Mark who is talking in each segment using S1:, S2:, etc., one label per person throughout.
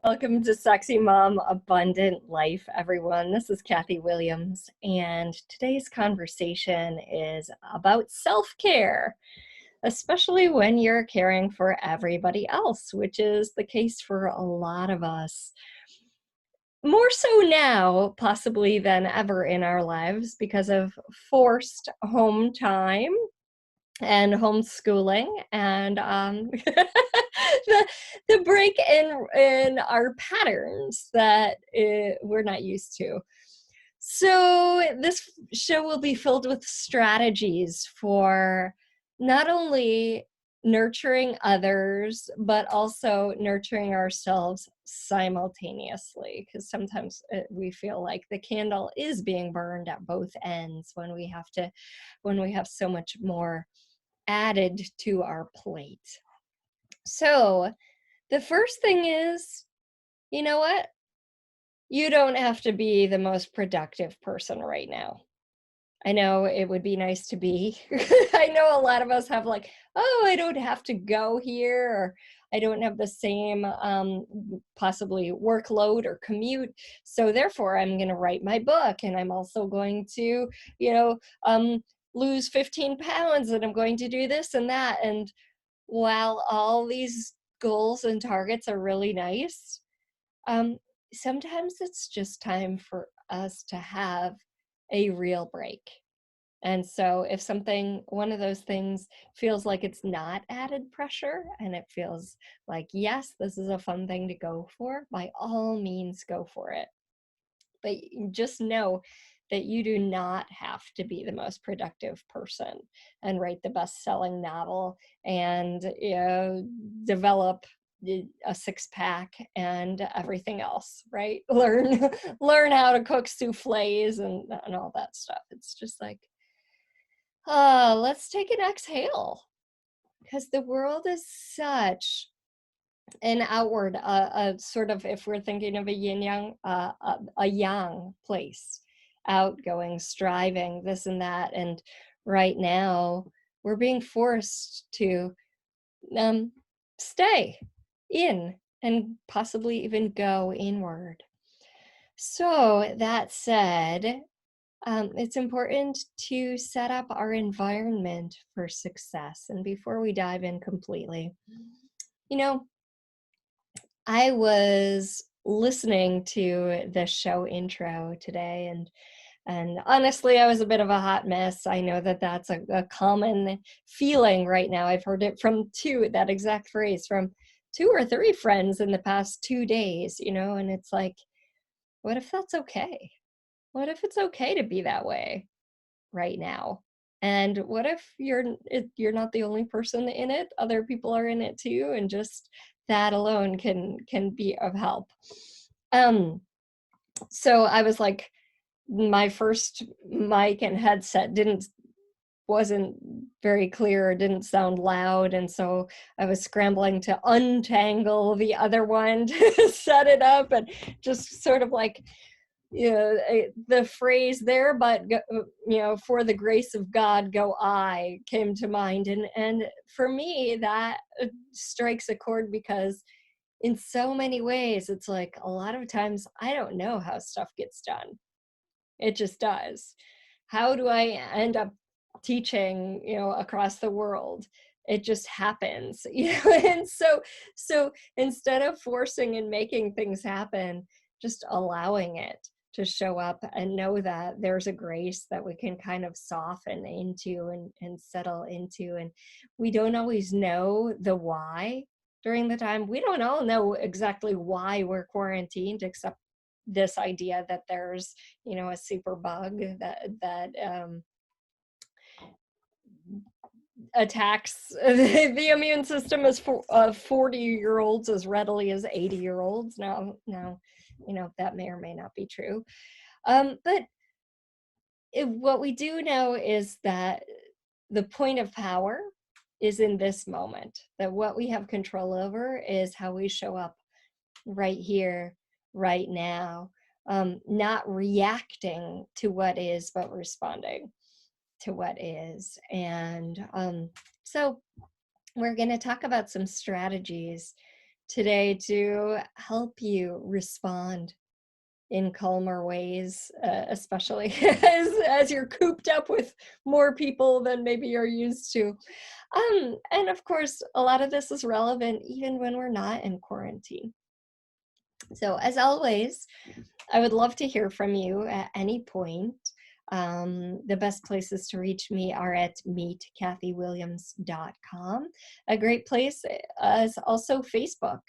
S1: Welcome to Sexy Mom Abundant Life, everyone. This is Kathy Williams, and today's conversation is about self-care, especially when you're caring for everybody else, which is the case for a lot of us. More so now, possibly than ever in our lives, because of forced home time and homeschooling and the break in our patterns that we're not used to. So this show will be filled with strategies for not only nurturing others, but also nurturing ourselves simultaneously. Because sometimes we feel like the candle is being burned at both ends when we have so much more added to our plate. So the first thing is, you know what? You don't have to be the most productive person right now. I know it would be nice to be. I know a lot of us have like, oh, I don't have to go here, or I don't have the same possibly workload or commute. So therefore, I'm going to write my book, and I'm also going to, you know, lose 15 pounds, and I'm going to do this and that. And while all these goals and targets are really nice, um, sometimes it's just time for us to have a real break. And so if one of those things feels like it's not added pressure and it feels like, yes, this is a fun thing to go for, by all means, go for it. But just know that you do not have to be the most productive person and write the best-selling novel and develop a six-pack and everything else, right? Learn how to cook souffles and all that stuff. It's just like, let's take an exhale, because the world is such an outward, sort of, if we're thinking of a yin yang, a yang place, outgoing, striving, this and that. And right now, we're being forced to stay in and possibly even go inward. So that said, it's important to set up our environment for success. And before we dive in completely, I was listening to the show intro today, and honestly, I was a bit of a hot mess. I know that that's a common feeling right now. I've heard it from that exact phrase from 2 or 3 friends in the past 2 days, and it's like, what if that's okay? What if it's okay to be that way right now? And what if you're not the only person in it? Other people are in it too, and just that alone can be of help. So I was like, my first mic and headset wasn't very clear, didn't sound loud, and so I was scrambling to untangle the other one to set it up, and just sort of like, the phrase there, but for the grace of God go I, came to mind, and for me that strikes a chord, because in so many ways it's like a lot of times I don't know how stuff gets done. It just does. How do I end up teaching, across the world? It just happens, and so instead of forcing and making things happen, just allowing it to show up, and know that there's a grace that we can kind of soften into and settle into. And we don't always know the why during the time. We don't all know exactly why we're quarantined, except this idea that there's, a super bug that attacks the immune system of 40-year-olds as readily as 80-year-olds. Now, that may or may not be true. But what we do know is that the point of power is in this moment, that what we have control over is how we show up right here, right now, not reacting to what is, but responding to what is. And so we're going to talk about some strategies today to help you respond in calmer ways, especially as you're cooped up with more people than maybe you're used to. And of course, a lot of this is relevant even when we're not in quarantine. So, as always, I would love to hear from you at any point. The best places to reach me are at meetkathywilliams.com. A great place is also Facebook.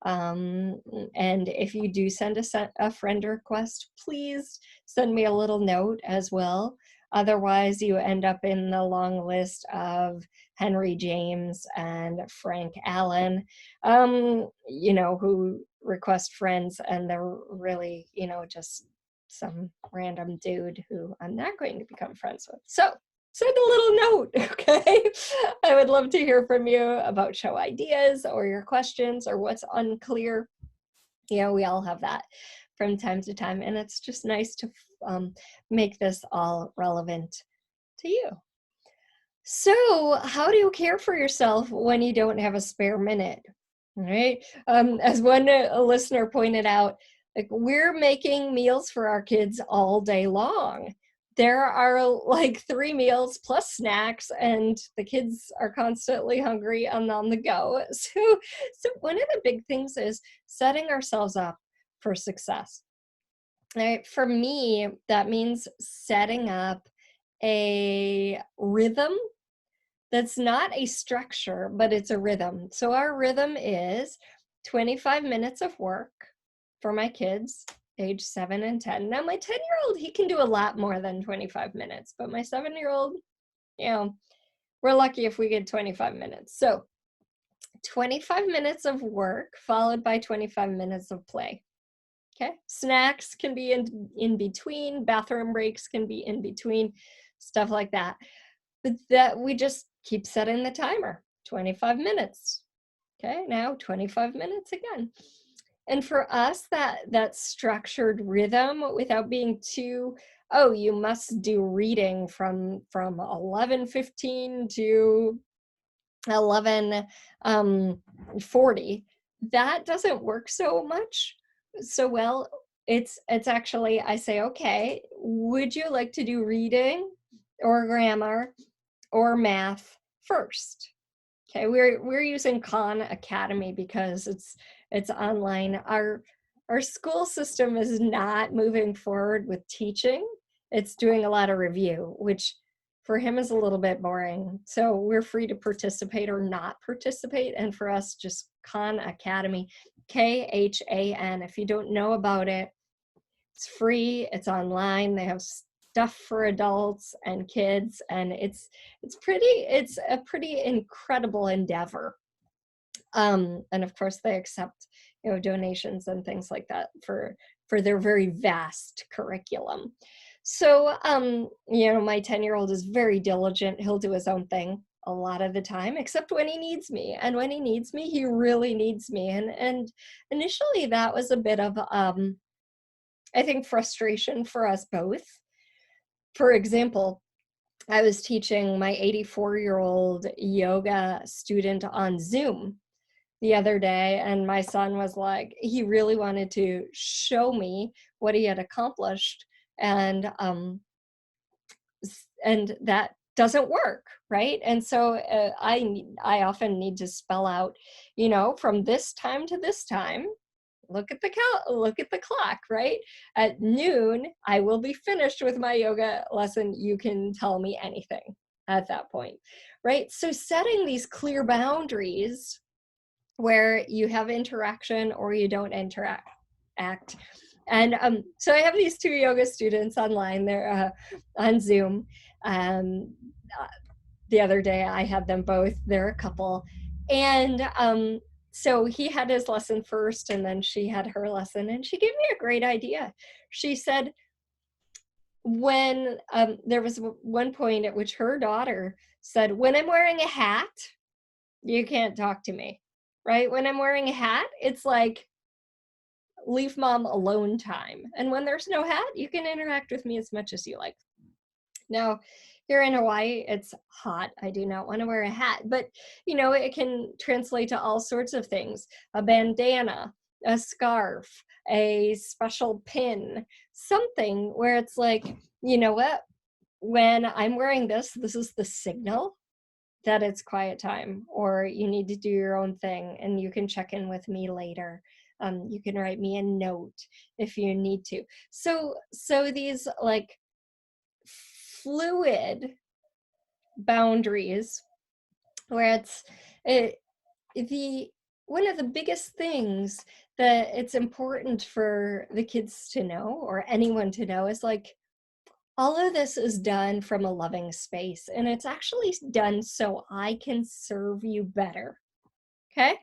S1: And if you do send a friend request, please send me a little note as well. Otherwise, you end up in the long list of Henry James and Frank Allen, who request friends, and they're really, just some random dude who I'm not going to become friends with. So send a little note, okay? I would love to hear from you about show ideas or your questions or what's unclear. We all have that from time to time, and it's just nice to make this all relevant to you. So, how do you care for yourself when you don't have a spare minute? All right. As one listener pointed out, like, we're making meals for our kids all day long. There are like 3 meals plus snacks, and the kids are constantly hungry and on the go. So one of the big things is setting ourselves up for success. All right. For me, that means setting up a rhythm that's not a structure, but it's a rhythm. So our rhythm is 25 minutes of work for my kids, age 7 and 10. Now my 10-year-old, he can do a lot more than 25 minutes, but my 7-year-old, we're lucky if we get 25 minutes. So 25 minutes of work followed by 25 minutes of play. Okay. Snacks can be in between, bathroom breaks can be in between, stuff like that. But that we just keep setting the timer, 25 minutes. Okay, now 25 minutes again. And for us, that structured rhythm without being too, oh, you must do reading from 11:15 to 11:40. That doesn't work so well. It's actually, I say, okay, would you like to do reading or grammar or math first? Okay, we're using Khan Academy because it's online. Our school system is not moving forward with teaching. It's doing a lot of review, which for him is a little bit boring. So we're free to participate or not participate. And for us, just Khan Academy, KHAN. If you don't know about it, it's free, it's online. They have stuff for adults and kids, and it's a pretty incredible endeavor. And of course they accept donations and things like that for their very vast curriculum. So my 10-year-old is very diligent. He'll do his own thing a lot of the time, except when he needs me. And when he needs me, he really needs me. And initially that was a bit of I think frustration for us both. For example, I was teaching my 84-year-old yoga student on Zoom the other day, and my son was like, he really wanted to show me what he had accomplished, and that doesn't work, right? And so I often need to spell out, from this time to this time. Look at the clock, right? At noon, I will be finished with my yoga lesson. You can tell me anything at that point, right? So setting these clear boundaries where you have interaction or you don't interact. And so I have these 2 yoga students online. They're on Zoom. The other day I had them both. They're a couple. And so he had his lesson first, and then she had her lesson, and she gave me a great idea. She said, when there was one point at which her daughter said, when I'm wearing a hat, you can't talk to me, right? When I'm wearing a hat, it's like, leave mom alone time. And when there's no hat, you can interact with me as much as you like. Now, Here in Hawaii, it's hot. I do not want to wear a hat, but it can translate to all sorts of things. A bandana, a scarf, a special pin, something where it's like, you know what? When I'm wearing this is the signal that it's quiet time, or you need to do your own thing and you can check in with me later. You can write me a note if you need to. So these like fluid boundaries where the one of the biggest things that it's important for the kids to know, or anyone to know, is like, all of this is done from a loving space, and it's actually done so I can serve you better. Okay?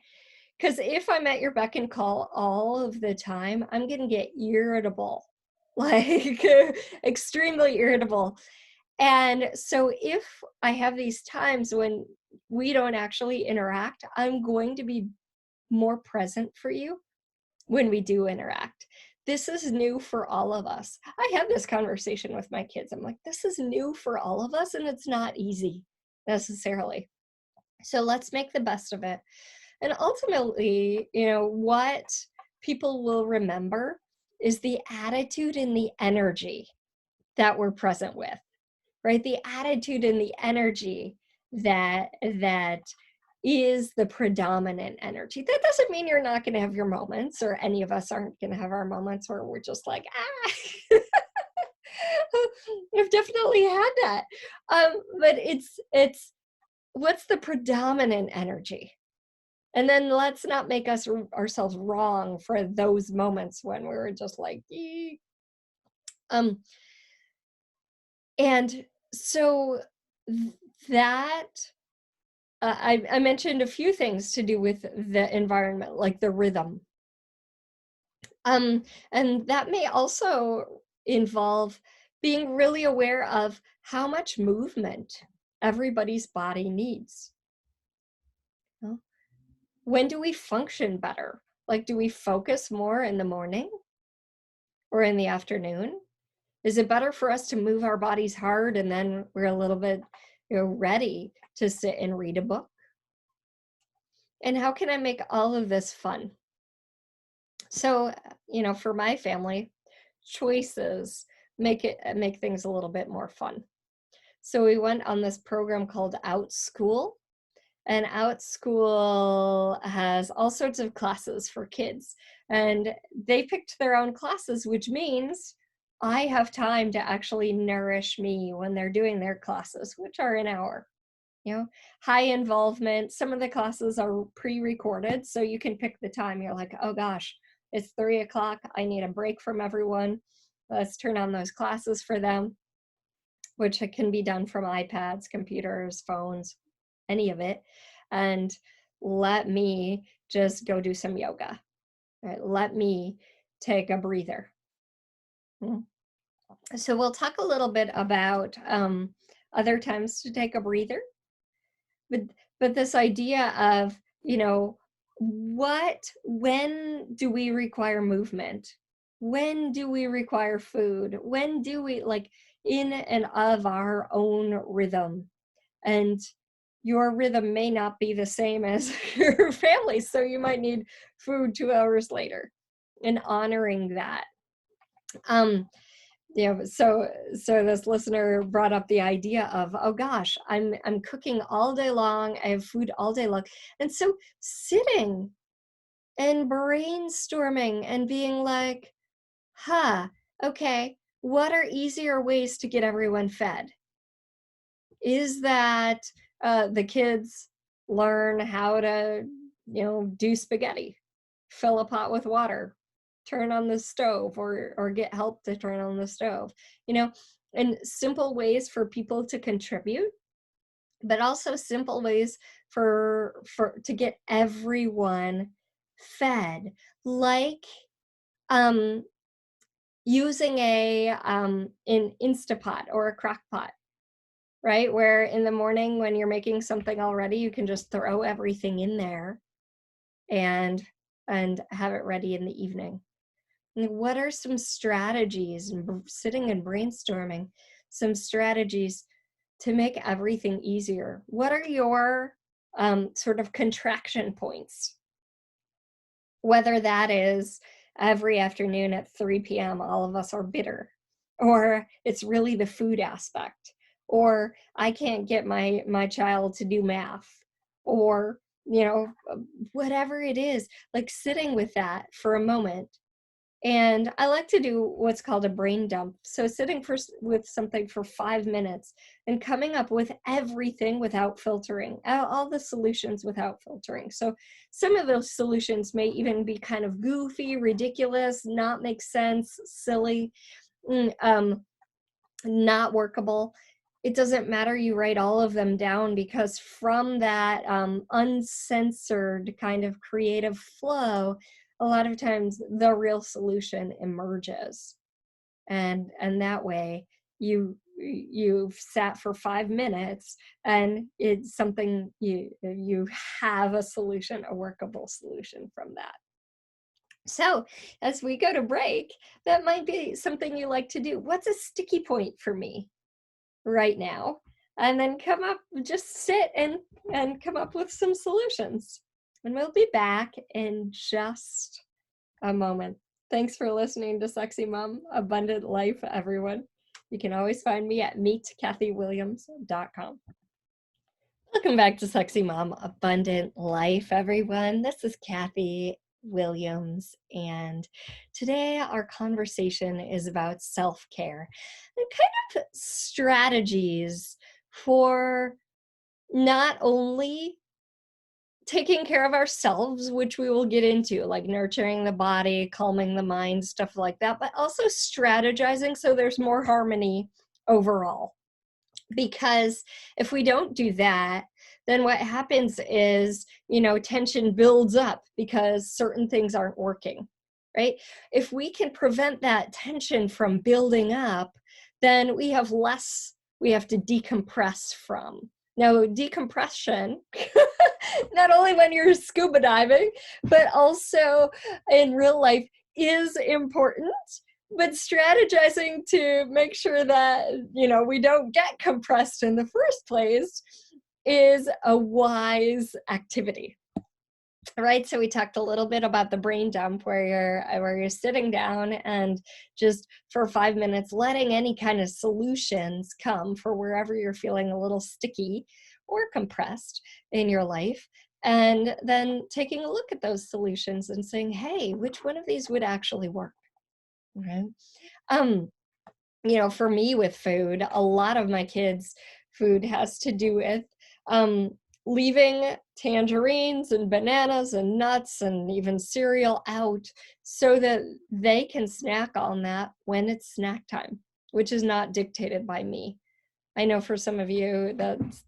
S1: Because if I'm at your beck and call all of the time, I'm going to get irritable, like extremely irritable. And so if I have these times when we don't actually interact, I'm going to be more present for you when we do interact. This is new for all of us. I had this conversation with my kids. I'm like, this is new for all of us, and it's not easy necessarily. So let's make the best of it. And ultimately, what people will remember is the attitude and the energy that we're present with, right? The attitude and the energy that is the predominant energy. That doesn't mean you're not going to have your moments, or any of us aren't going to have our moments where we're just like, I've definitely had that. But it's what's the predominant energy? And then let's not make ourselves wrong for those moments when we're just like, eek. And so that I mentioned a few things to do with the environment, like the rhythm. And that may also involve being really aware of how much movement everybody's body needs. When do we function better? Like, do we focus more in the morning or in the afternoon? Is it better for us to move our bodies hard and then we're a little bit ready to sit and read a book? And how can I make all of this fun? So, for my family, choices make things a little bit more fun. So we went on this program called Out School, and Out School has all sorts of classes for kids, and they picked their own classes, which means I have time to actually nourish me when they're doing their classes, which are an hour. High involvement. Some of the classes are pre-recorded, so you can pick the time. You're like, oh gosh, it's 3:00. I need a break from everyone. Let's turn on those classes for them, which can be done from iPads, computers, phones, any of it. And let me just go do some yoga. Right? Let me take a breather. So we'll talk a little bit about other times to take a breather. But this idea of, when do we require movement? When do we require food? When do we, like, in and of our own rhythm? And your rhythm may not be the same as your family, so you might need food 2 hours later, and honoring that. So this listener brought up the idea of, oh gosh, I'm cooking all day long, I have food all day long. And so sitting and brainstorming and being like, okay, what are easier ways to get everyone fed? Is that the kids learn how to, do spaghetti, fill a pot with water, turn on the stove, or get help to turn on the stove, and simple ways for people to contribute, but also simple ways for to get everyone fed, like using an Instapot or a crock pot, right? Where in the morning when you're making something already, you can just throw everything in there and have it ready in the evening. And what are some strategies, and sitting and brainstorming some strategies to make everything easier. What are your sort of contraction points? Whether that is every afternoon at 3 p.m., all of us are bitter, or it's really the food aspect, or I can't get my child to do math, or, whatever it is, like sitting with that for a moment. And I like to do what's called a brain dump. So sitting with something for 5 minutes and coming up with everything without filtering, all the solutions without filtering. So some of those solutions may even be kind of goofy, ridiculous, not make sense, silly, not workable. It doesn't matter. You write all of them down, because from that uncensored kind of creative flow, a lot of times the real solution emerges. And that way you've sat for 5 minutes, and it's something you have a solution, a workable solution from that. So as we go to break, that might be something you like to do. What's a sticky point for me right now? And then just sit and come up with some solutions. And we'll be back in just a moment. Thanks for listening to Sexy Mom, Abundant Life, everyone. You can always find me at meetkathywilliams.com. Welcome back to Sexy Mom, Abundant Life, everyone. This is Kathy Williams, and today our conversation is about self-care and kind of strategies for not only taking care of ourselves, which we will get into, like nurturing the body, calming the mind, stuff like that, but also strategizing so there's more harmony overall. Because if we don't do that, then what happens is, tension builds up because certain things aren't working, right? If we can prevent that tension from building up, then we have less we have to decompress from. Now, decompression, not only when you're scuba diving, but also in real life, is important. But strategizing to make sure that, we don't get compressed in the first place is a wise activity. Right. So we talked a little bit about the brain dump, where you're sitting down and just for 5 minutes letting any kind of solutions come for wherever you're feeling a little sticky or compressed in your life. And then taking a look at those solutions and saying, hey, which one of these would actually work? Right. For me with food, a lot of my kids' food has to do with leaving tangerines and bananas and nuts and even cereal out so that they can snack on that when it's snack time, which is not dictated by me. I know for some of you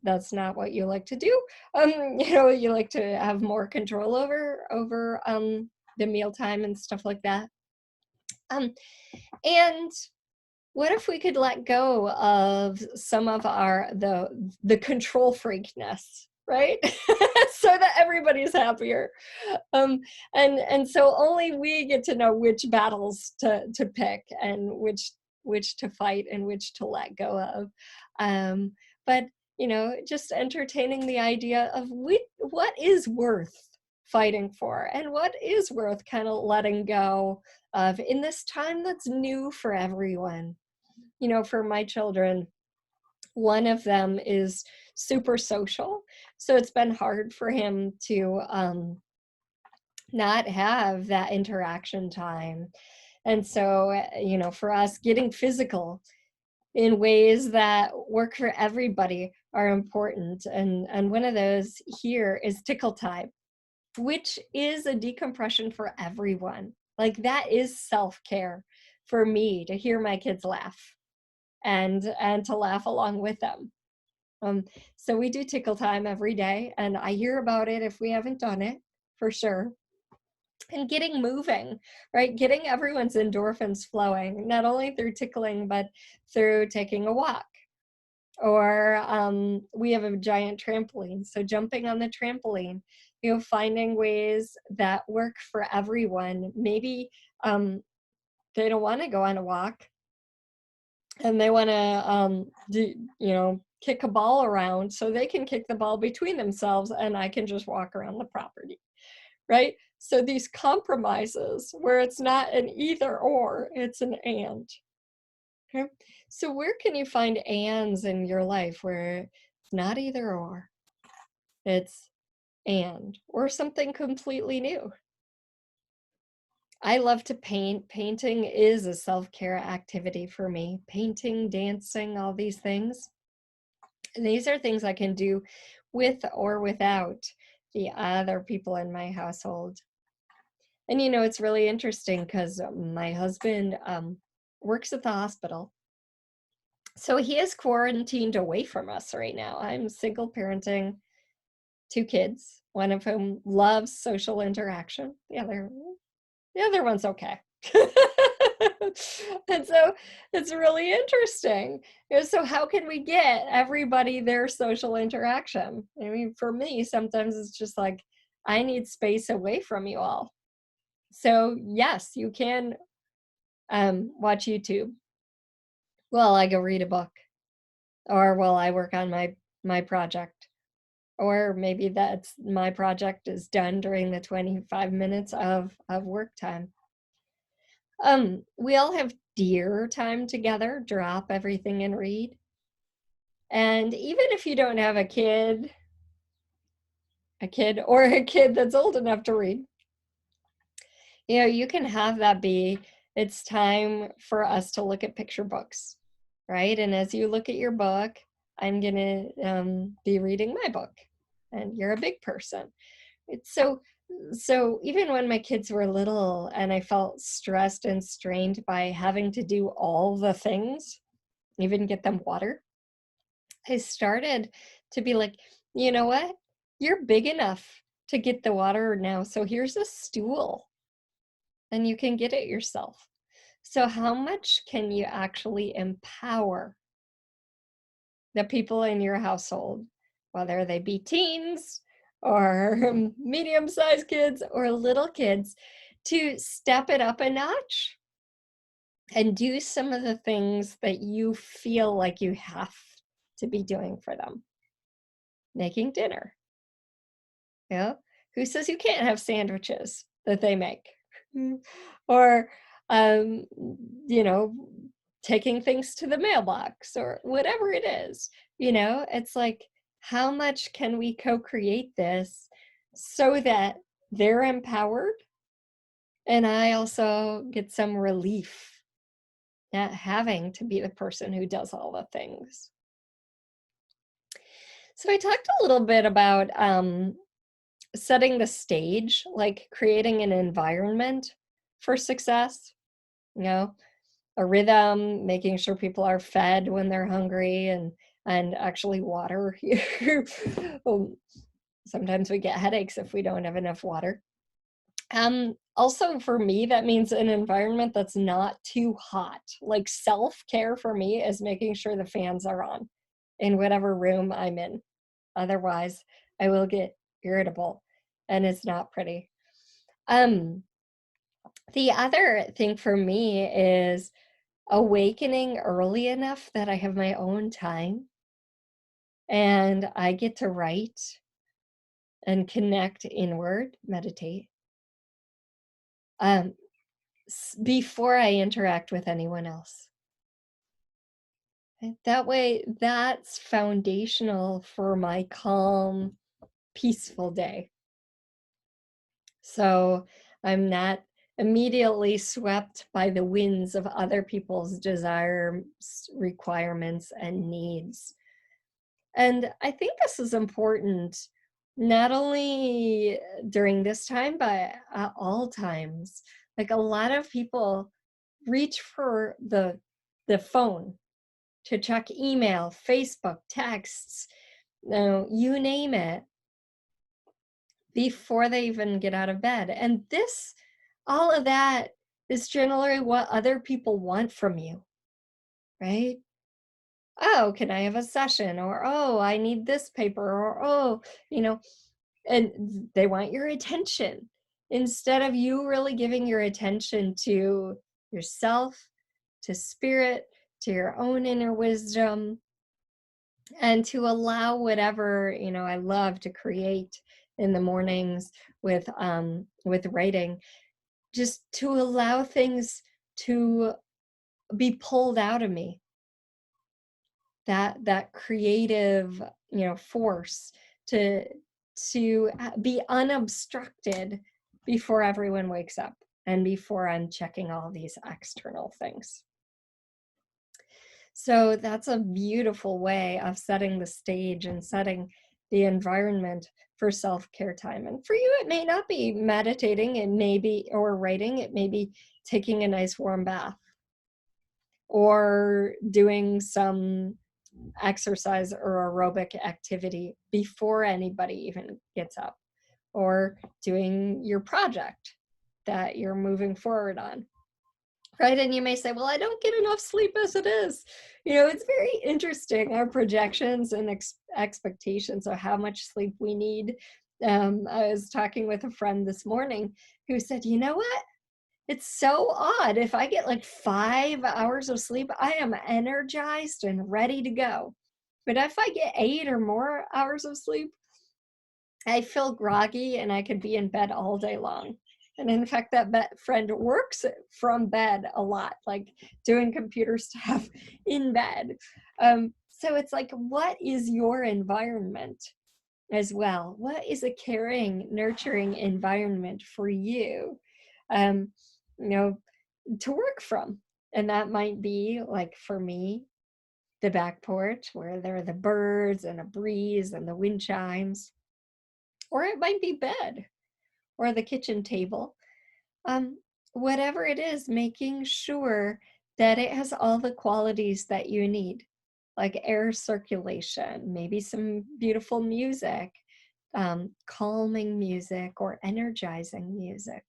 S1: that's not what you like to do. You like to have more control over the mealtime and stuff like that. And what if we could let go of some of the control freakness, right? So that everybody's happier. And so only we get to know which battles to pick and which to fight and which to let go of. But just entertaining the idea of what is worth fighting for and what is worth kind of letting go of in this time that's new for everyone. For my children, one of them is super social, so it's been hard for him to not have that interaction time. And so, for us, getting physical in ways that work for everybody are important. And one of those here is tickle time, which is a decompression for everyone. Like, that is self-care for me, to hear my kids laugh and to laugh along with them. So we do tickle time every day, and I hear about it if we haven't done it, for sure. And getting moving, right? Getting everyone's endorphins flowing, not only through tickling, but through taking a walk. Or we have a giant trampoline, so jumping on the trampoline, finding ways that work for everyone. Maybe they don't want to go on a walk, and they want to kick a ball around so they can kick the ball between themselves and I can just walk around the property, right? So these compromises where it's not an either or, it's an and. Okay. So where can you find ands in your life where it's not either or, it's and, or something completely new? I love to paint. Painting is a self-care activity for me. Painting, dancing, all these things. And these are things I can do with or without the other people in my household. And it's really interesting because my husband works at the hospital. So he is quarantined away from us right now. I'm single parenting 2 kids, one of whom loves social interaction. The other one's okay. And so it's really interesting. So how can we get everybody their social interaction? I mean, for me, sometimes it's just like, I need space away from you all. So yes, you can watch YouTube while I go read a book, or while I work on my project. Or maybe that's my project is done during the 25 minutes of work time. We all have dear time together, drop everything and read. And even if you don't have a kid or a kid that's old enough to read, you can have that be, it's time for us to look at picture books, right? And as you look at your book, I'm gonna be reading my book, and you're a big person. It's so even when my kids were little and I felt stressed and strained by having to do all the things, even get them water, I started to be like, you know what? You're big enough to get the water now. So here's a stool and you can get it yourself. So how much can you actually empower the people in your household, whether they be teens or medium-sized kids or little kids, to step it up a notch and do some of the things that you feel like you have to be doing for them? Making dinner. Who says you can't have sandwiches that they make? Or, um, you know, taking things to the mailbox or whatever it is. It's like, how much can we co-create this so that they're empowered and I also get some relief not having to be the person who does all the things. So I talked a little bit about setting the stage, like creating an environment for success, a rhythm, making sure people are fed when they're hungry and actually water. Sometimes we get headaches if we don't have enough water. Also for me, that means an environment that's not too hot. Like self-care for me is making sure the fans are on in whatever room I'm in. Otherwise, I will get irritable and it's not pretty. The other thing for me is awakening early enough that I have my own time and I get to write and connect inward, meditate, um, before I interact with anyone else. That way, that's foundational for my calm, peaceful day. So I'm not immediately swept by the winds of other people's desires, requirements, and needs. And I think this is important not only during this time, but at all times. Like a lot of people reach for the phone to check email, Facebook, texts, you name it, before they even get out of bed. And all of that is generally what other people want from you, right? Oh, can I have a session? Or, oh, I need this paper. Or, oh, and they want your attention instead of you really giving your attention to yourself, to spirit, to your own inner wisdom. and to allow whatever, I love to create in the mornings with writing, just to allow things to be pulled out of me, that creative, force to be unobstructed before everyone wakes up and before I'm checking all these external things. So that's a beautiful way of setting the stage and setting the environment for self-care time. And for you, it may not be meditating, it may be, or writing, it may be taking a nice warm bath or doing some exercise or aerobic activity before anybody even gets up, or doing your project that you're moving forward on. Right. And you may say, well, I don't get enough sleep as it is. It's very interesting, our projections and expectations of how much sleep we need. I was talking with a friend this morning who said, you know what? It's so odd. If I get like 5 hours of sleep, I am energized and ready to go. But if I get 8 or more hours of sleep, I feel groggy and I could be in bed all day long. And in fact, that friend works from bed a lot, like doing computer stuff in bed. So it's like, what is your environment as well? What is a caring, nurturing environment for you, um, to work from? And that might be, like for me, the back porch where there are the birds and a breeze and the wind chimes, or it might be bed or the kitchen table. Um, Whatever it is, making sure that it has all the qualities that you need, like air circulation, maybe some beautiful music, calming music or energizing music,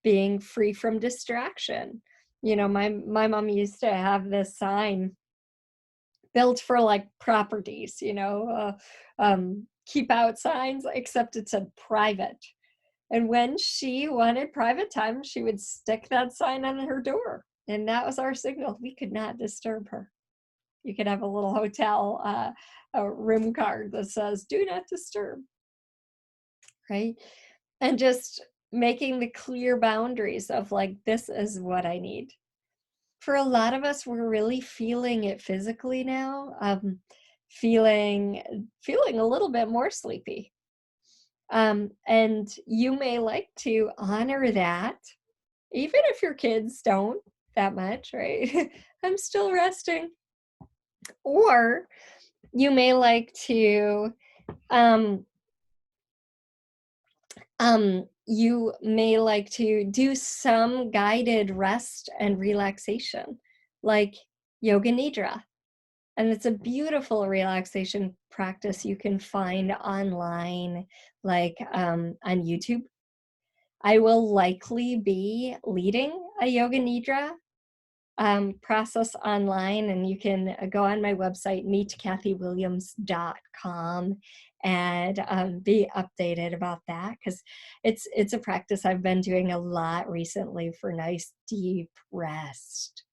S1: being free from distraction. My mom used to have this sign built for like properties, keep out signs, except it said private. And when she wanted private time, she would stick that sign on her door. And that was our signal. We could not disturb her. You could have a little hotel a room card that says, do not disturb, right? And just making the clear boundaries of like, this is what I need. For a lot of us, we're really feeling it physically now, feeling a little bit more sleepy. And you may like to honor that, even if your kids don't that much, right? I'm still resting. Or you may like to, do some guided rest and relaxation, like yoga nidra. And it's a beautiful relaxation practice you can find online, like on YouTube. I will likely be leading a yoga nidra process online, and you can go on my website, meetkathywilliams.com, and be updated about that, because it's a practice I've been doing a lot recently for nice deep rest.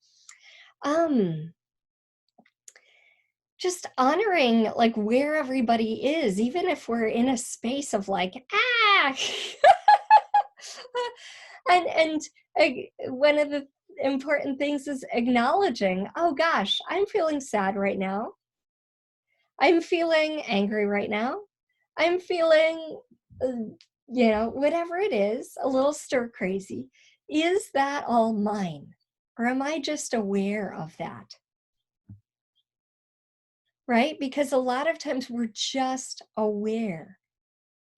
S1: Just honoring like where everybody is, even if we're in a space of like, and one of the important things is acknowledging, oh gosh, I'm feeling sad right now. I'm feeling angry right now. I'm feeling, whatever it is, a little stir crazy. Is that all mine? Or am I just aware of that? Right? Because a lot of times we're just aware.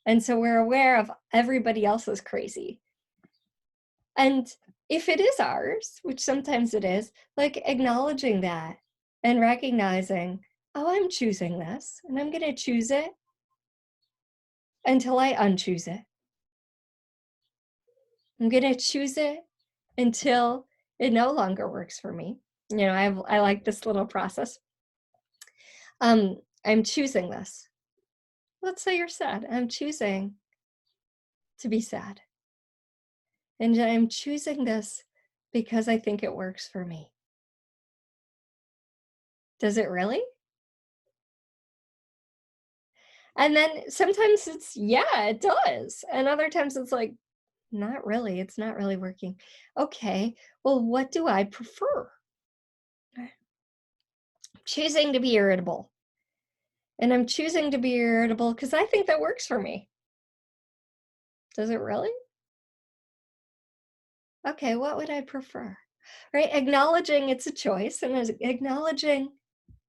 S1: And so we're aware of everybody else's crazy. And if it is ours, which sometimes it is, like acknowledging that and recognizing, oh, I'm choosing this, and I'm going to choose it until I unchoose it. I'm going to choose it until it no longer works for me. I like this little process. I'm choosing this. Let's say you're sad. I'm choosing to be sad. And I'm choosing this because I think it works for me. Does it really? And then sometimes it's, yeah, it does. And other times it's like, not really. It's not really working. Okay. Well, what do I prefer? Choosing to be irritable. And I'm choosing to be irritable because I think that works for me. Does it really? Okay, what would I prefer? Right? Acknowledging it's a choice and acknowledging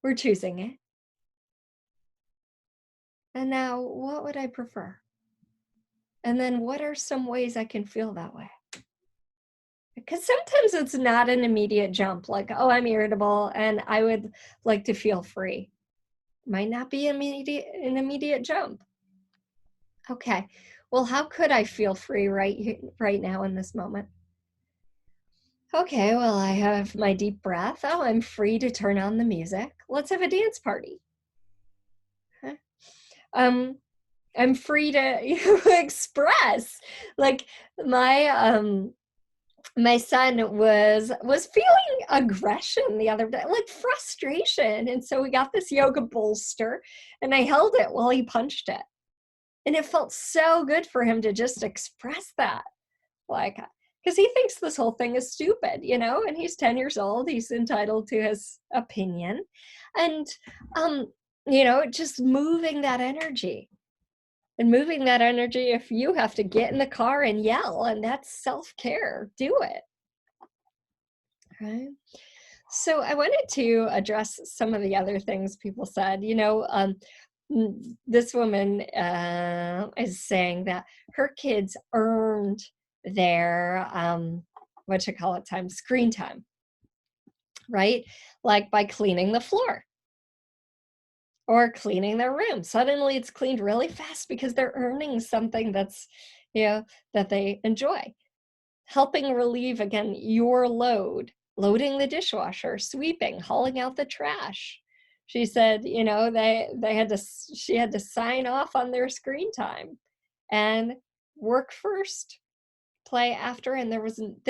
S1: we're choosing it. And now, what would I prefer? And then what are some ways I can feel that way? Because sometimes it's not an immediate jump, like, oh, I'm irritable and I would like to feel free. Might not be an immediate jump. Okay. Well, how could I feel free right now in this moment? Okay, well, I have my deep breath. Oh, I'm free to turn on the music. Let's have a dance party. Huh? Um, I'm free to express. Like my my son was feeling aggression the other day, like frustration. And so we got this yoga bolster and I held it while he punched it. And it felt so good for him to just express that. Like, because he thinks this whole thing is stupid, and he's 10 years old. He's entitled to his opinion. And, um, just moving that energy. And moving that energy, if you have to get in the car and yell, and that's self-care, do it. Right. So I wanted to address some of the other things people said. This woman is saying that her kids earned their time, screen time, right? Like by cleaning the floor or cleaning their room. Suddenly it's cleaned really fast because they're earning something that's, that they enjoy. Helping relieve, again, your load, loading the dishwasher, sweeping, hauling out the trash. She said, she had to sign off on their screen time and work first, play after, and there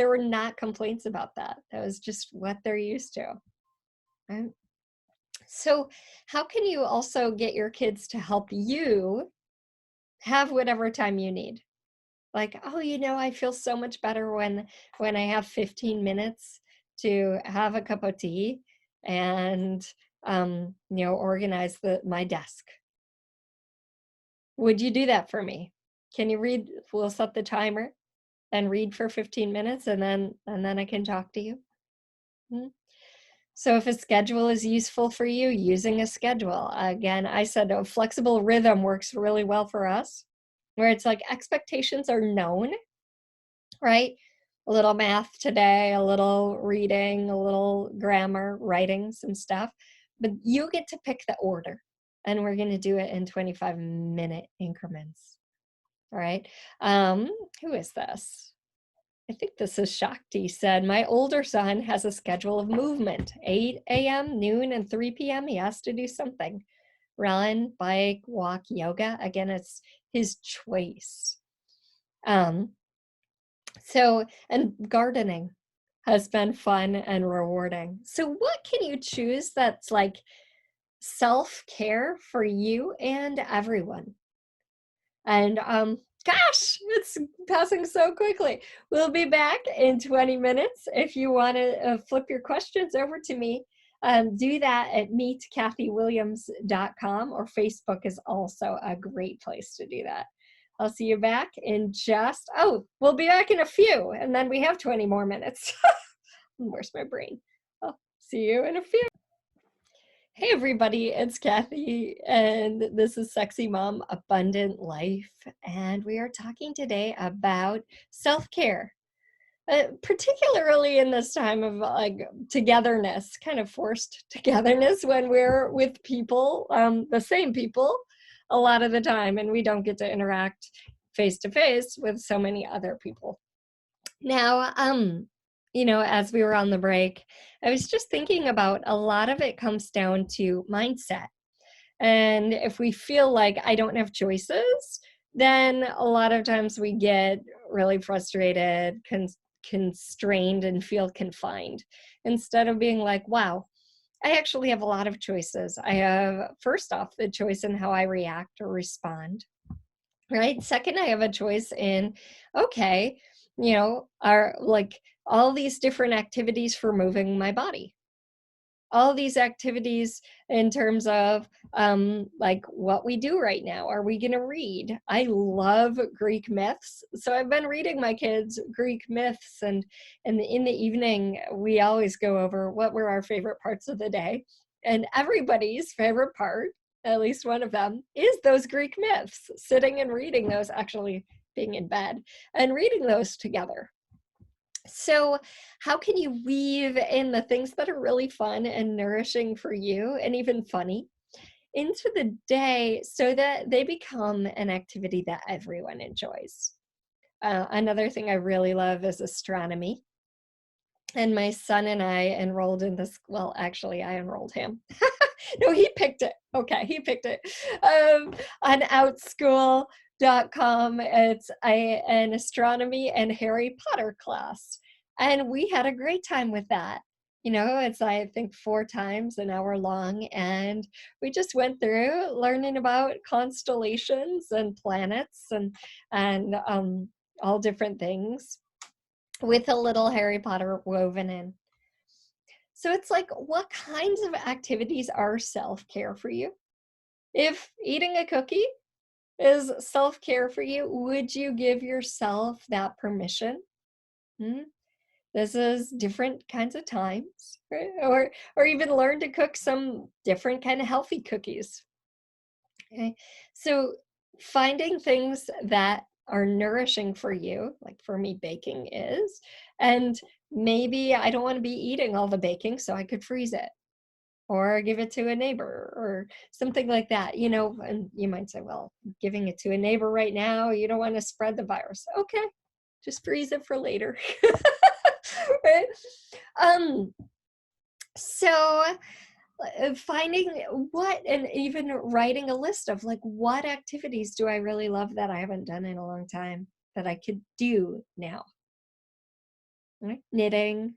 S1: were not complaints about that. That was just what they're used to. Right? So how can you also get your kids to help you have whatever time you need? Like, oh, I feel so much better when I have 15 minutes to have a cup of tea and organize my desk. Would you do that for me? Can you read? We'll set the timer and read for 15 minutes and then I can talk to you. Hmm? So if a schedule is useful for you, using a schedule. Again, I said a flexible rhythm works really well for us, where it's like expectations are known, right? A little math today, a little reading, a little grammar, writing some stuff. But you get to pick the order, and we're going to do it in 25-minute increments. All right. Who is this? I think this is Shakti said, my older son has a schedule of movement, 8 a.m., noon, and 3 p.m. He has to do something. Run, bike, walk, yoga. Again, it's his choice. And gardening has been fun and rewarding. So what can you choose that's like self-care for you and everyone? And gosh, it's passing so quickly. We'll be back in 20 minutes. If you want to flip your questions over to me, do that at meetkathywilliams.com, or Facebook is also a great place to do that. I'll see you back in we'll be back in a few, and then we have 20 more minutes. Where's my brain? I'll see you in a few. Hey everybody, it's Kathy, and this is Sexy Mom Abundant Life, and we are talking today about self-care, particularly in this time of like togetherness, kind of forced togetherness when we're with people, the same people, a lot of the time, and we don't get to interact face to face with so many other people. Now, as we were on the break, I was just thinking about a lot of it comes down to mindset. And if we feel like I don't have choices, then a lot of times we get really frustrated, constrained, and feel confined, instead of being like, wow, I actually have a lot of choices. I have, first off, the choice in how I react or respond, right? Second, I have a choice in, okay, are like all these different activities for moving my body, all these activities in terms of like what we do right now. Are we going to read? I love Greek myths, so I've been reading my kids Greek myths, and in the evening we always go over what were our favorite parts of the day, and everybody's favorite part, at least one of them, is those Greek myths, sitting and reading those, actually being in bed and reading those together. So, how can you weave in the things that are really fun and nourishing for you and even funny into the day so that they become an activity that everyone enjoys? Another thing I really love is astronomy. And my son and I enrolled in this. Well, actually, I enrolled him. No, he picked it. Okay, he picked it. On outschool.com, it's an astronomy and Harry Potter class. And we had a great time with that. It's, I think, 4 times an hour long. And we just went through learning about constellations and planets and all different things with a little Harry Potter woven in. So it's like, what kinds of activities are self-care for you? If eating a cookie is self-care for you, would you give yourself that permission? Hmm? This is different kinds of times, right? Or even learn to cook some different kind of healthy cookies. Okay. So finding things that are nourishing for you, like for me, baking is, and maybe I don't want to be eating all the baking, so I could freeze it or give it to a neighbor or something like that, and you might say, well, giving it to a neighbor right now, you don't want to spread the virus. Okay, just freeze it for later. Right? Um, so finding what, and even writing a list of like, what activities do I really love that I haven't done in a long time that I could do now? Right? Knitting,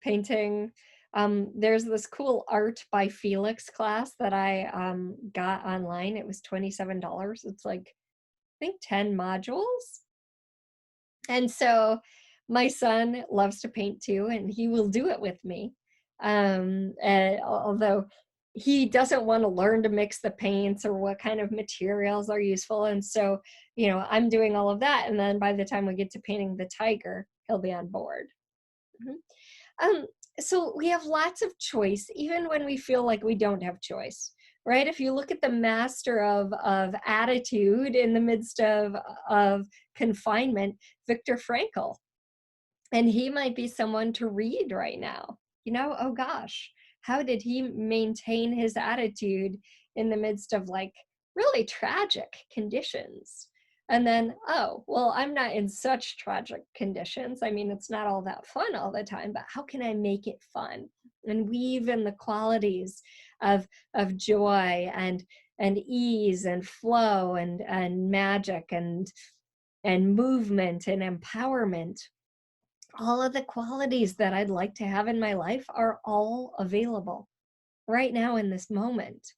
S1: painting. There's this cool art by Felix class that I got online. It was $27. It's like, I think, 10 modules. And so my son loves to paint too, and he will do it with me. And although he doesn't want to learn to mix the paints or what kind of materials are useful. And so, I'm doing all of that. And then by the time we get to painting the tiger, he'll be on board. Mhm. Um, so we have lots of choice, even when we feel like we don't have choice, right? If you look at the master of attitude in the midst of confinement, Viktor Frankl, and he might be someone to read right now. Oh gosh, how did he maintain his attitude in the midst of like really tragic conditions? And then, oh, well, I'm not in such tragic conditions. I mean, it's not all that fun all the time, but how can I make it fun and weave in the qualities of joy and ease and flow and magic and movement and empowerment? All of the qualities that I'd like to have in my life are all available right now in this moment.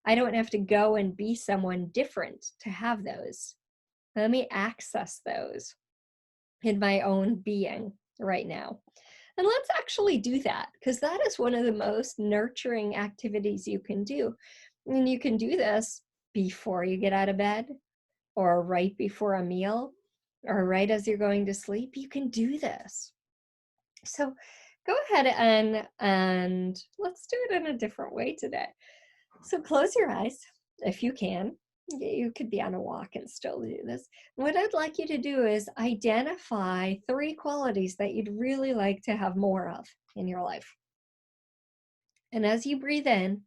S1: I don't have to go and be someone different to have those. Let me access those in my own being right now. And let's actually do that, because that is one of the most nurturing activities you can do. And you can do this before you get out of bed, or right before a meal, or right as you're going to sleep. You can do this. So go ahead and let's do it in a different way today. So close your eyes if you can. You could be on a walk and still do this. What I'd like you to do is identify 3 qualities that you'd really like to have more of in your life. And as you breathe in,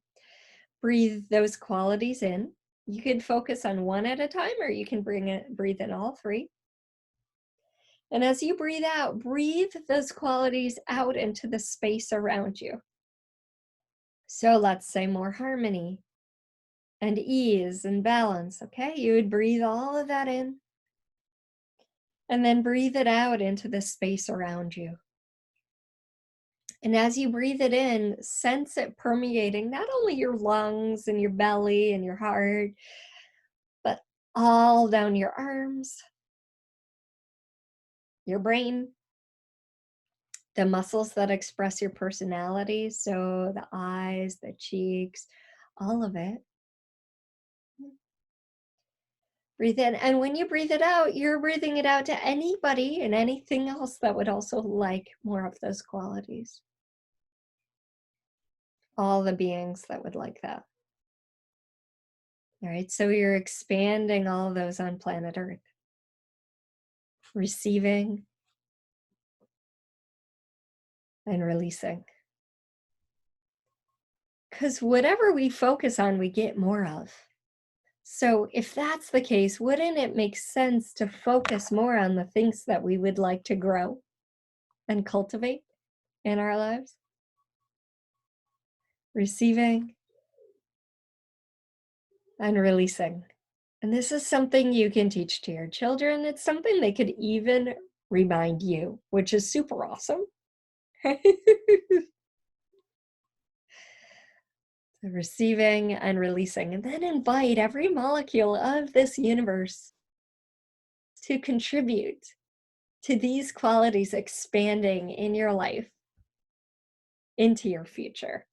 S1: breathe those qualities in. You can focus on one at a time, or you can breathe in all 3. And as you breathe out, breathe those qualities out into the space around you. So let's say more harmony and ease and balance, okay? You would breathe all of that in and then breathe it out into the space around you. And as you breathe it in, sense it permeating not only your lungs and your belly and your heart, but all down your arms, your brain, the muscles that express your personality. So the eyes, the cheeks, all of it. Breathe in. And when you breathe it out, you're breathing it out to anybody and anything else that would also like more of those qualities. All the beings that would like that. All right, so you're expanding all of those on planet Earth. Receiving and releasing. Because whatever we focus on, we get more of. So if that's the case, wouldn't it make sense to focus more on the things that we would like to grow and cultivate in our lives? Receiving and releasing. And this is something you can teach to your children. It's something they could even remind you, which is super awesome. So receiving and releasing, and then invite every molecule of this universe to contribute to these qualities expanding in your life into your future.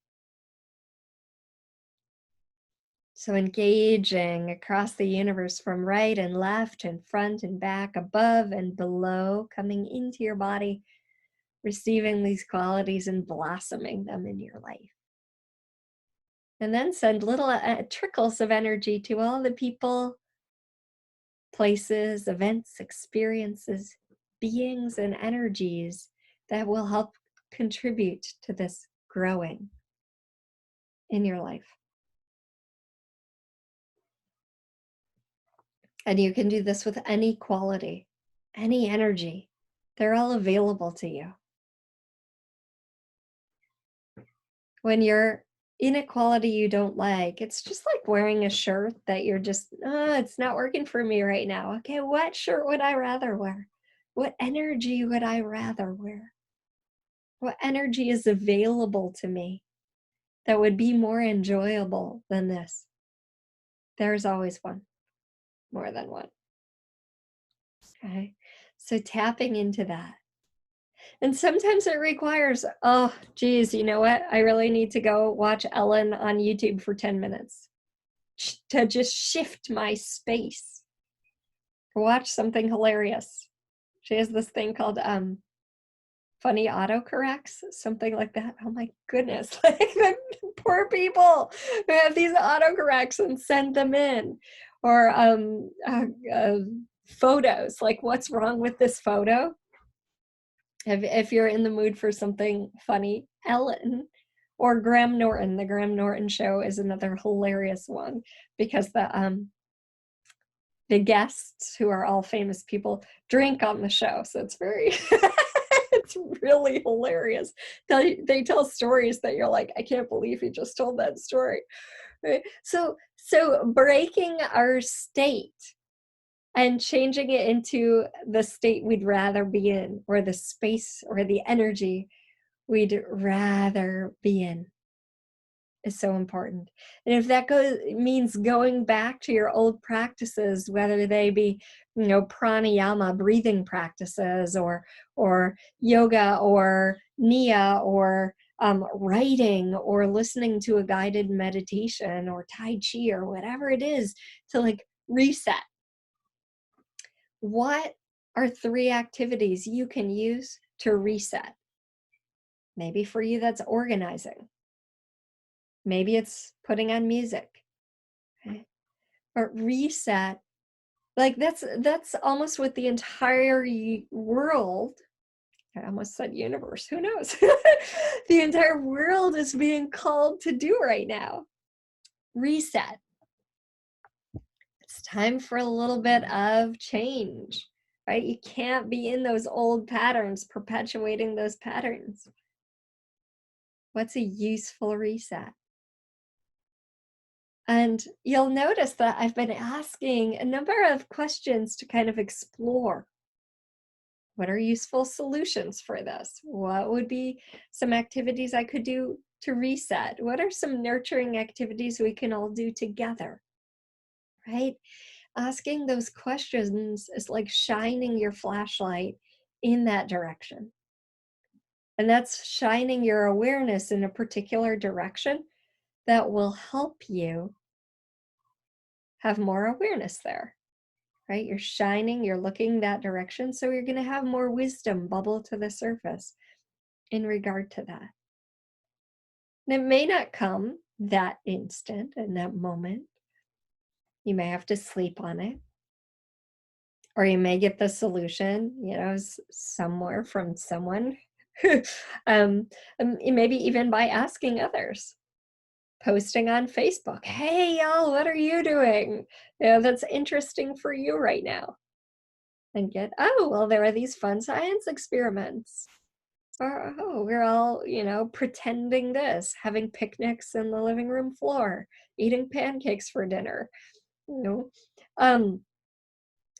S1: So engaging across the universe from right and left and front and back, above and below, coming into your body, receiving these qualities and blossoming them in your life. And then send little trickles of energy to all the people, places, events, experiences, beings, and energies that will help contribute to this growing in your life. And you can do this with any quality, any energy. They're all available to you. When you're in a quality you don't like, it's just like wearing a shirt that you're just, it's not working for me right now. Okay, what shirt would I rather wear? What energy would I rather wear? What energy is available to me that would be more enjoyable than this? There's always one, more than one. Okay, so tapping into that. And sometimes it requires, oh, geez, you know what? I really need to go watch Ellen on YouTube for 10 minutes to just shift my space. Watch something hilarious. She has this thing called funny autocorrects, something like that. Oh my goodness, like the poor people who have these autocorrects and send them in. Or photos, like what's wrong with this photo? If you're in the mood for something funny, Ellen or Graham Norton. The Graham Norton show is another hilarious one because the guests, who are all famous people, drink on the show. So it's very, it's really hilarious. They tell stories that you're like, I can't believe he just told that story. Right? So breaking our state and changing it into the state we'd rather be in, or the space or the energy we'd rather be in, is so important. And if that means going back to your old practices, whether they be, pranayama, breathing practices, or yoga, or nia, or writing, or listening to a guided meditation, or tai chi, or whatever it is, to like reset. What are 3 activities you can use to reset? Maybe for you that's organizing. Maybe it's putting on music. Okay? But reset, like that's almost what the entire world, I almost said universe, who knows? The entire world is being called to do right now. Reset. It's time for a little bit of change, right? You can't be in those old patterns, perpetuating those patterns. What's a useful reset? And you'll notice that I've been asking a number of questions to kind of explore What are useful solutions for this? What would be some activities I could do to reset? What are some nurturing activities we can all do together? Right? Asking those questions is like shining your flashlight in that direction. And that's shining your awareness in a particular direction that will help you have more awareness there, right? You're shining, you're looking that direction, so you're going to have more wisdom bubble to the surface in regard to that. And it may not come that instant in that moment. You may have to sleep on it, or you may get the solution, somewhere from someone, maybe even by asking others, posting on Facebook, hey y'all, what are you doing? That's interesting for you right now. And get, oh, well, there are these fun science experiments. Or, oh, we're all, pretending this, having picnics in the living room floor, eating pancakes for dinner,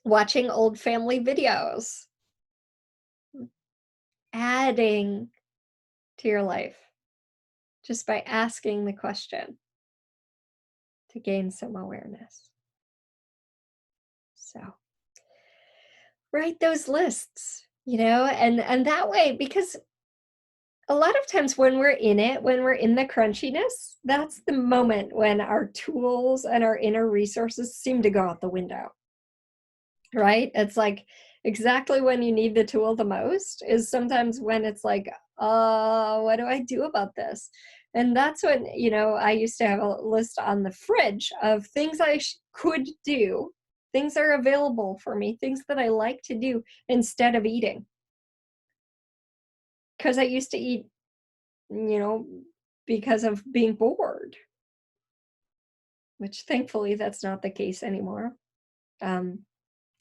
S1: watching old family videos, adding to your life just by asking the question to gain some awareness. So write those lists, and that way, because a lot of times when we're in it, when we're in the crunchiness, that's the moment when our tools and our inner resources seem to go out the window, right? It's like exactly when you need the tool the most is sometimes when it's like, what do I do about this? And that's when, I used to have a list on the fridge of things I could do, things that are available for me, things that I like to do instead of eating. Because I used to eat, because of being bored, which thankfully that's not the case anymore. And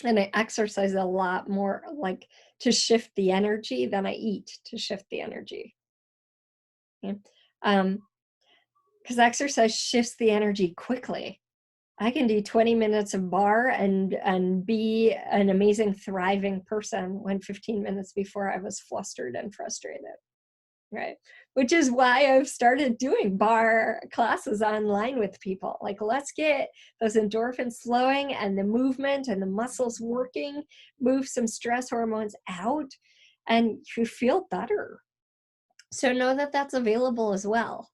S1: I exercise a lot more, like, to shift the energy than I eat to shift the energy. Yeah. Because exercise shifts the energy quickly. I can do 20 minutes of bar and be an amazing, thriving person when 15 minutes before I was flustered and frustrated. Right. Which is why I've started doing bar classes online with people. Like, let's get those endorphins flowing and the movement and the muscles working, move some stress hormones out, and you feel better. So know that that's available as well.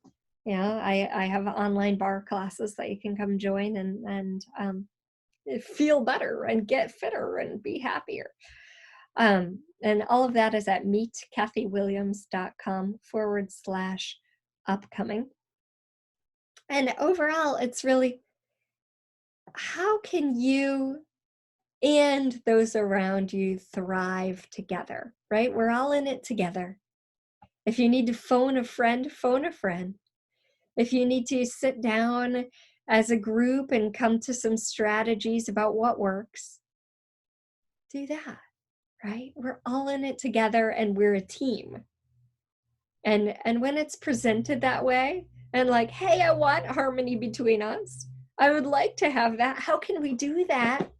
S1: I have online bar classes that you can come join and feel better and get fitter and be happier. And all of that is at meetkathywilliams.com/upcoming. And overall, it's really, how can you and those around you thrive together, right? We're all in it together. If you need to phone a friend, phone a friend. If you need to sit down as a group and come to some strategies about what works, do that. Right? We're all in it together and we're a team. And when it's presented that way, and like, hey, I want harmony between us, I would like to have that. How can we do that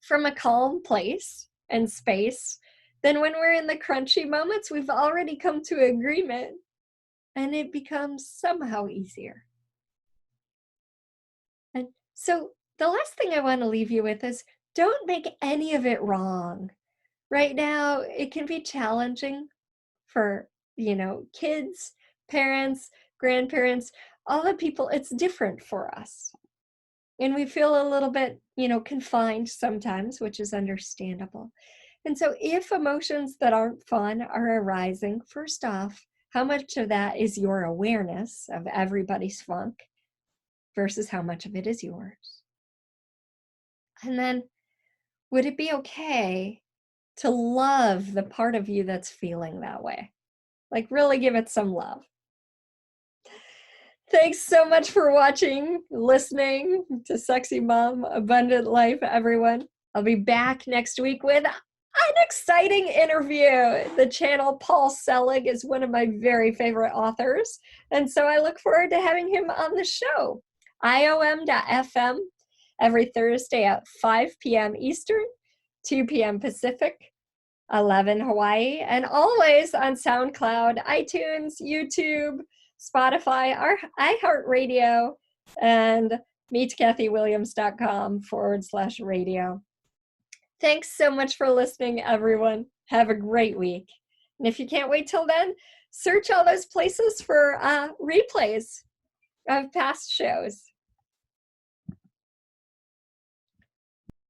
S1: from a calm place and space? Then when we're in the crunchy moments, we've already come to agreement and it becomes somehow easier. And so the last thing I want to leave you with is, don't make any of it wrong. Right now, it can be challenging for, kids, parents, grandparents, all the people. It's different for us. And we feel a little bit, confined sometimes, which is understandable. And so if emotions that aren't fun are arising, first off, how much of that is your awareness of everybody's funk versus how much of it is yours? And then, would it be okay to love the part of you that's feeling that way? Like, really give it some love. Thanks so much for watching, listening to Sexy Mom Abundant Life, everyone. I'll be back next week with an exciting interview. The channel Paul Selig is one of my very favorite authors, and so I look forward to having him on the show. IOM.FM every Thursday at 5 p.m. Eastern, 2 p.m. Pacific. 11 Hawaii, and always on SoundCloud, iTunes, YouTube, Spotify, our iHeartRadio, and meetkathywilliams.com/radio. Thanks so much for listening, everyone. Have a great week. And if you can't wait till then, search all those places for replays of past shows.